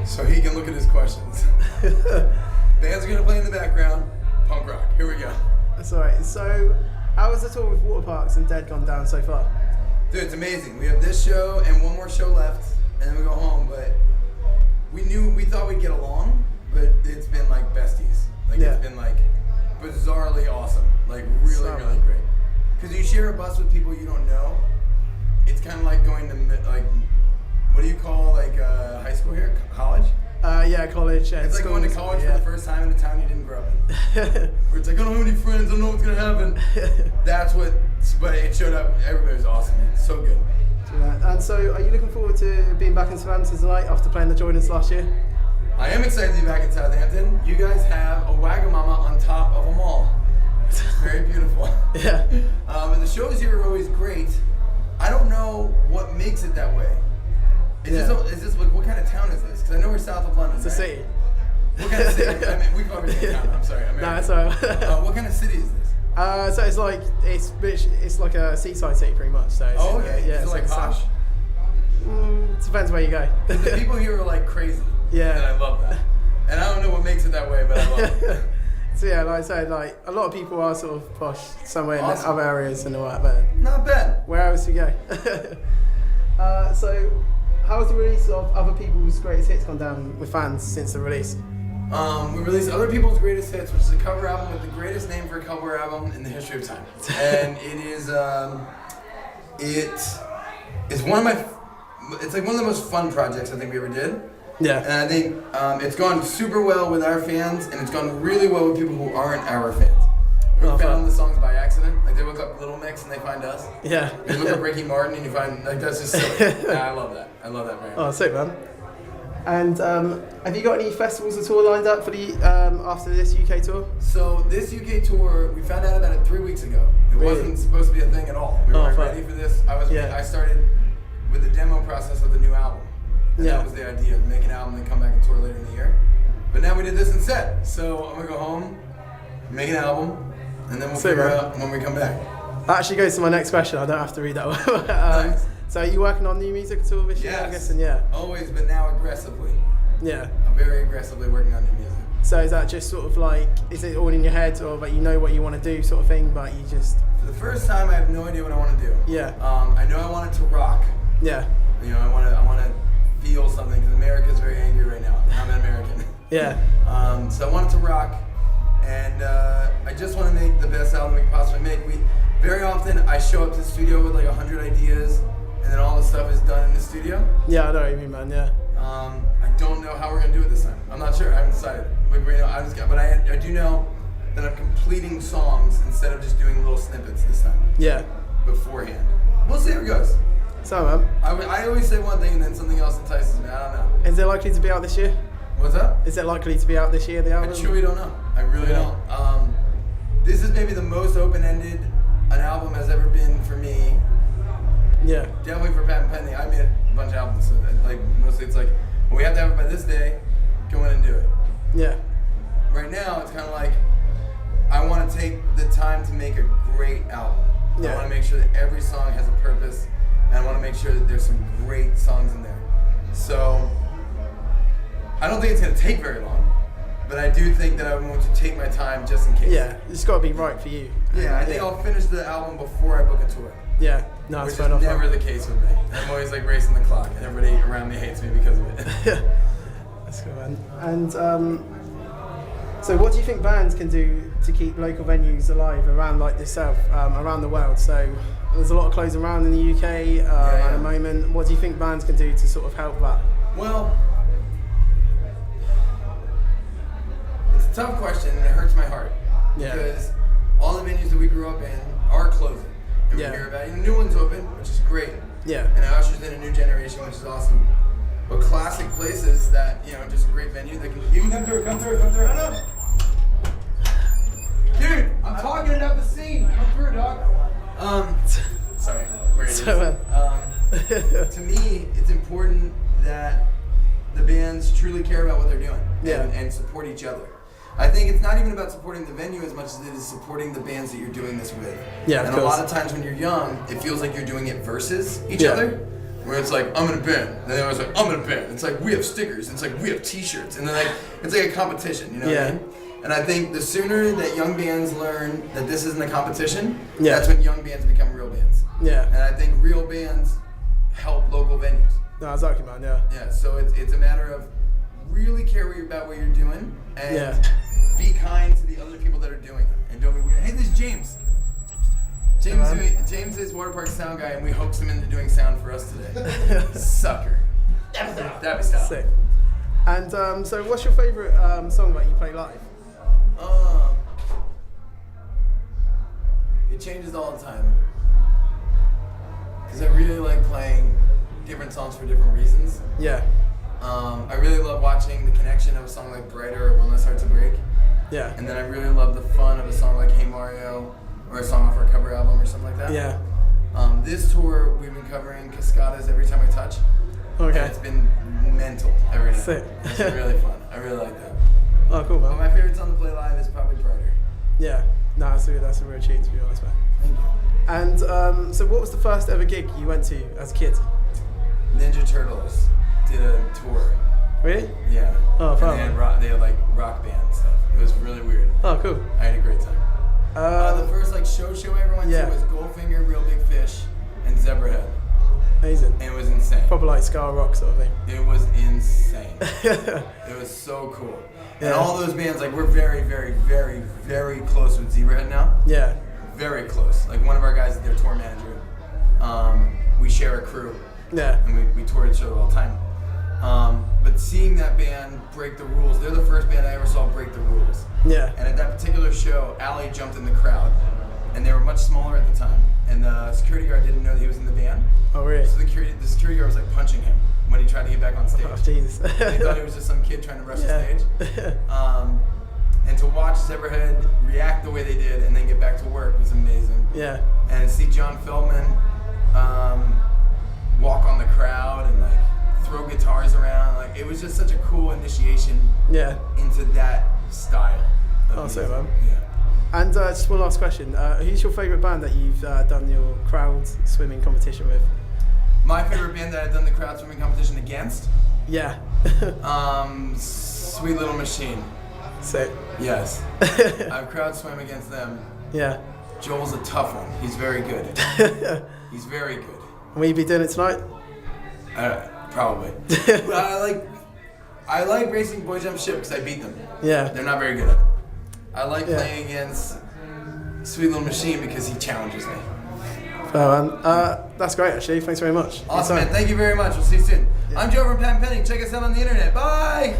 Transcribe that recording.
so he can look at his questions. Bands are going to play in the background. Punk rock. Here we go. That's alright. So, how has the tour with Water Parks and Dead gone down so far? Dude, it's amazing. We have this show and one more show left, and then we go home. But we thought we'd get along, but it's been like besties. Like It's been like bizarrely awesome. Like really, really great. Because you share a bus with people you don't know. It's kind of like going to like, what do you call like high school here? College? College. It's like going to college for the first time in a town you didn't grow up in. Where it's like, I don't have any friends, I don't know what's gonna happen. That's what, but it showed up, everybody was awesome, man. So good. And so, are you looking forward to being back in Southampton tonight after playing the Joiners last year? I am excited to be back in Southampton. You guys have a Wagamama on top of a mall. It's very beautiful. Yeah. And the shows here are always great. I don't know what makes it that way. Is this like, what kind of town is this? Because I know we're south of London. It's a city. What kind of city? I mean, we call it a town. I'm sorry. American. No, it's alright. What kind of city is this? So it's like it's like a seaside city pretty much. So it's, okay. It's like posh. Depends where you go. The people here are like crazy. Yeah. And I love that. And I don't know what makes it that way, but I love it. So yeah, like I said, like a lot of people are sort of posh somewhere in Awesome. other areas and all that, but Not bad. where else you go? So how has the release of other people's greatest hits gone down with fans since the release? We released Other People's Greatest Hits, which is a cover album with the greatest name for a cover album in the history of time. And it is, it's one of it's like one of the most fun projects I think we ever did. Yeah. And I think it's gone super well with our fans, and it's gone really well with people who aren't our fans. Who found the songs by accident. Like they look up Little Mix and they find us. Yeah. They look up Ricky Martin and you find, like, that's just silly. I love that. I love that very much. Oh, sick, man. And have you got any festivals at all lined up for the after this UK tour? So this UK tour, we found out about it 3 weeks ago. It wasn't supposed to be a thing at all. We weren't ready for this. I started with the demo process of the new album. And that was the idea, to make an album and come back and tour later in the year. But now we did this instead. So I'm gonna go home, make an album, and then we'll figure out when we come back. That actually goes to my next question. I don't have to read that one. Nice. So are you working on new music at all this year? Yes. I'm guessing, yeah. Always, but now aggressively. Yeah. I'm very aggressively working on new music. So is that just sort of like, is it all in your head, or like you know what you want to do sort of thing, but you just... For the first time, I have no idea what I want to do. Yeah. I know I want it to rock. Yeah. You know, I want to feel something, because America's very angry right now. I'm an American. Yeah. So I want it to rock, and I just want to make the best album we can possibly make. Very often, I show up to the studio with like 100 ideas, and then all the stuff is done in the studio. Yeah, I know what you mean, man, yeah. I don't know how we're going to do it this time. I'm not sure. I haven't decided. But I do know that I'm completing songs instead of just doing little snippets this time. Yeah. Beforehand. We'll see how it goes. So, man. I always say one thing and then something else entices me. I don't know. Is it likely to be out this year? What's up? Is it likely to be out this year, the album? I truly don't know. I really don't. This is maybe the most open-ended an album has ever been for me. Yeah. Definitely for Pat and Penny. I made a bunch of albums, so like mostly it's like, well, we have to have it by this day. Go in and do it. Yeah. Right now, it's kind of like I want to take the time to make a great album. Yeah. I want to make sure that every song has a purpose, and I want to make sure that there's some great songs in there. So I don't think it's going to take very long, but I do think that I want to take my time just in case. Yeah, it's got to be right for you. Yeah, I think I'll finish the album before I book a tour. Yeah, no, which it's is fair enough. never the case with me. I'm always like racing the clock, and everybody around me hates me because of it. Yeah, that's good, man. And so what do you think bands can do to keep local venues alive around like this south, around the world? So there's a lot of closing around in the UK at the moment. What do you think bands can do to sort of help that? Well, it's a tough question, and it hurts my heart. Yeah. Because all the venues that we grew up in are closing. And we hear about it. New ones open, which is great. Yeah. And it ushers in a new generation, which is awesome. But classic places that, just a great venue that you can come through. No. Dude, I'm talking about the scene. Come through, dog. Sorry. Where is it? To me, it's important that the bands truly care about what they're doing and support each other. I think it's not even about supporting the venue as much as it is supporting the bands that you're doing this with. Yeah, and a lot of times when you're young, it feels like you're doing it versus each other. where it's like, I'm in a band. And then everyone's like, I'm in a band. It's like, we have stickers. It's like, we have t-shirts. And then like, it's like a competition, you know what I mean? And I think the sooner that young bands learn that this isn't a competition, that's when young bands become real bands. Yeah. And I think real bands help local venues. No, exactly, man. Yeah. Yeah. So it's a matter of really care about what you're doing and be kind to the other people that are doing it. And don't be weird. Hey, this is James. James is Water Park sound guy, and we hoaxed him into doing sound for us today. Sucker. That'd be style. Sick. And so, what's your favorite song that you play live? It changes all the time. Because I really like playing different songs for different reasons. Yeah. I really love watching the connection of a song like Brighter or One Less Heart to Break. Yeah. And then I really love the fun of a song like Hey Mario or a song off our cover album or something like that. Yeah. This tour, we've been covering Cascada's Every Time I Touch. Okay. And it's been mental every night. Sick. It's been really fun. I really like that. Oh, cool, man. But my favorite song to play live is probably Brighter. Yeah. No, that's a real tune, to be honest, man. Thank you. And so what was the first ever gig you went to as a kid? Ninja Turtles did a tour. Really? Yeah. Oh, and fun. they had like rock band stuff. It was really weird. Oh, cool. I had a great time. The first like show I ever went to was Goldfinger, Real Big Fish, and Zebrahead. Amazing. And it was insane. Proper like ska rock sort of thing. It was insane. It was so cool. Yeah. And all those bands, like we're very, very, very, very close with Zebrahead now. Yeah. Very close. Like one of our guys is their tour manager. We share a crew. Yeah. And we tour each other all the time. But seeing that band break the rules, they're the first band I ever saw break the rules. Yeah. And at that particular show, Ali jumped in the crowd. And they were much smaller at the time. And the security guard didn't know that he was in the band. Oh, really? So the security guard was like punching him when he tried to get back on stage. Oh, Jesus. He thought he was just some kid trying to rush the stage. And to watch Zebrahead react the way they did and then get back to work was amazing. Yeah. And see John Feldman walk on the crowd and like throw guitars around, like it was just such a cool initiation into that style. Oh, so man. Yeah. And just one last question. Who's your favourite band that you've done your crowd swimming competition with? My favorite band that I've done the crowd swimming competition against? Yeah. Sweet Little Machine. Sick. Yes. I've crowd swam against them. Yeah. Joel's a tough one. He's very good. He's very good. Will you be doing it tonight? Probably. But I like racing boy jump ship because I beat them. Yeah. They're not very good at it. I like playing against Sweet Little Machine because he challenges me. Oh, man. That's great, actually. Thanks very much. Awesome, man. Thank you very much. We'll see you soon. Yeah. I'm Joe from Patent Pending. Check us out on the internet. Bye!